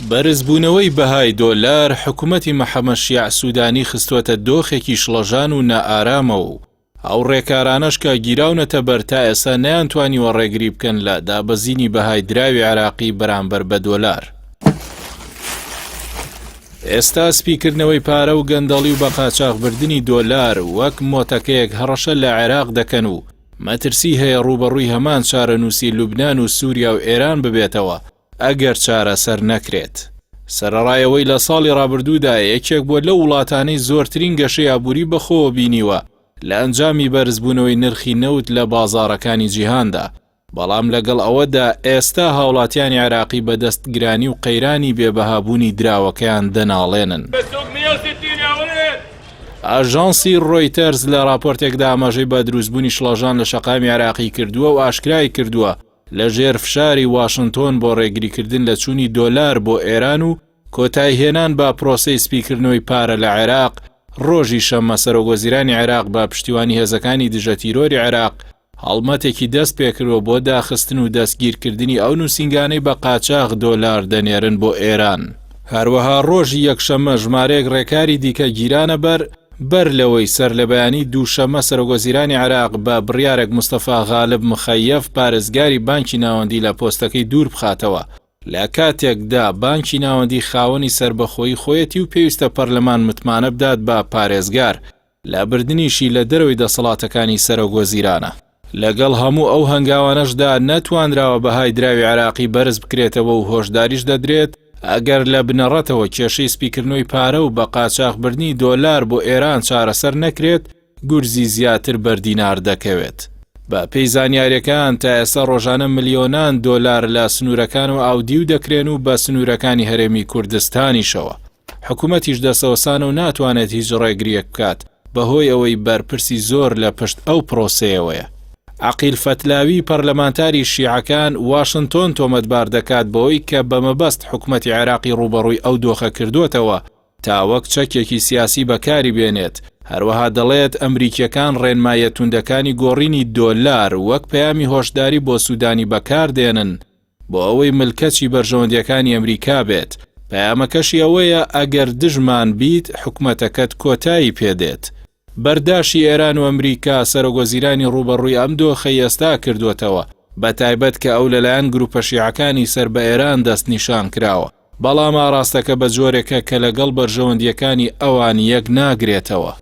بەرزبوونەوەی بەهای دۆلار حکوومەتی مەحەمەد شیع سوودانی خستوەتە دۆخێکی شڵەژان و نائارامەوە و ئەو ڕێکارانەش کە گیراونەتە بەر تا ئێستا نەیانتوانیوە ڕێگری بکەن لە دابەزینی بەهای دراوی عێراقی بەرامبەر بە دۆلار. ئێستا سپیکردنەوەی پارە و گەندەڵی و بە قاچاغبردننی دۆلار وەک مۆتەکەیەک هەڕەشە لە عێراق دەکەن و مەترسی هەیە ڕوبەڕووی هەمان چارەنووسی لوبنان و سووریا و ئێران ببێتەوە ئەگەر چارەسەر نەکرێت. سەرەڕایەوەی لە ساڵی ڕابردوودا یەکێک بووە لە وڵاتانەی زۆرترین گەشەی ئابووری بەخۆوە بینیوە لە ئەنجامی بەرزبوونەوەی نرخی نەوت لە بازاڕەکانی جیهاندا. بەڵام لەگەڵ ئەوەدا ئێستا هاوڵاتیانی عێراقی بەدەستگرانی و قەیرانی بێبەهابوونی دراوەکەیان دەناڵێنن. ئاژانسی ڕۆیتەرز لە راپۆرتێکدا ئاماژەی بە دروستبوونی شڵەژان لە شەقامی عێراقی کردووە و ئاشکرای کردووە لە ژێر فشاری واشنتۆن بۆ ڕێگریکردن لە چوونی دۆلار بۆ ئێران و کۆتایهێنان بە پرۆسەی سپیکردنەوەی پارە لە عێراق ڕۆژی شەممە سەرۆکوەزیرانی عێراق بە پشتیوانی هێزەکانی دژە تیرۆری عێراق هەڵمەتێکی دەست پێکردوە بۆ داخستن و دەستگیرکردنی ئەو نووسینگانەی بە قاچاغ دۆلار دەنێرن بۆ ئێران. هەروەها ڕۆژی یەکشەممە ژمارەیەک ڕێکاری دیکە گیرانە بەر لەوەی سەر لە بەیانی دووشەممە سەرۆکوەزیرانی عێراق بە بڕیارێک مستەفا غالب مخەیەف پارێزگاری بانکی ناوەندی لە پۆستەکەی دوور بخاتەوە لە کاتێکدا بانکی ناوەندی خاوەنی سربەخۆیی خۆیەتی و پێویستە پەرلەمان متمانە بدات بە پارێزگار لە بردنیشی لە دەرەوەی دەسەڵاتەکانی سەرۆکوەزیرانە. لەگەڵ هەموو ئەو هەنگاوانەشدا نەتوانراوە بەهای دراوی عێراقی بەرز بکرێتەوە و هۆشداریش دەدرێت ئەگەر لە بنەڕەتەوە کێشەی سپیکردنەوەی پارە و بە قاچاغبردنی دۆلار بۆ ئێران چارەسەر نەکرێت گورزی زیاتر بەردینار دەکەوێت. بە پێی زانیاریەکان تا ئێستا ڕۆژانە ملیۆنان دۆلار لە سنوورەکان و ئاودی و دەکرێن و بە سنوورەکانی هەرێمی کوردستانیشەوە. حکوومەتیش دەسەوەسانە و ناتوانێت هیچ ڕێگریەک بکات بەهۆی ئەوەی بەرپرسی زۆر لە پشت ئەو پرۆسەیەوەیە. عەقیل فەتلاوی پەرلەمانتاری شیعەکان واشنتۆن تۆمەتبار دەکات بەوەی کە بەمەبەست حکوومەتی عێراقی ڕوبەڕووی ئەو دۆخە کردووەتەوە تا وەک چەکێکی سیاسی بەکاری بێنێت. هەروەها دەڵێت ئەمریکیەکان ڕێنمایە توندەکانی گۆڕینی دۆلار وەک پەیامی هۆشداری بۆ سوودانی بەکاردێنن بۆ ئەوەی ملکەچی بەرژەوەندیەکانی ئەمریکا بێت. پەیامەکەشی ئەوەیە ئەگەر دژمان بیت حکوومەتەکەت کۆتایی پێدێت. بەرداشی ئێران و ئەمریکا سەرۆکوەزیرانی ڕوبەڕووی ئەم دۆخەی ئێستا کردوێتەوە بە تایبەت کە ئەو لەلایەن گروپە شیعەکانی سەر بە ئێران دەست نیشان کراوە. بەڵام ئاراستەکە بە جۆرێکە کە لەگەڵ بەرژەوەندیەکانی ئەوان یەک ناگرێتەوە.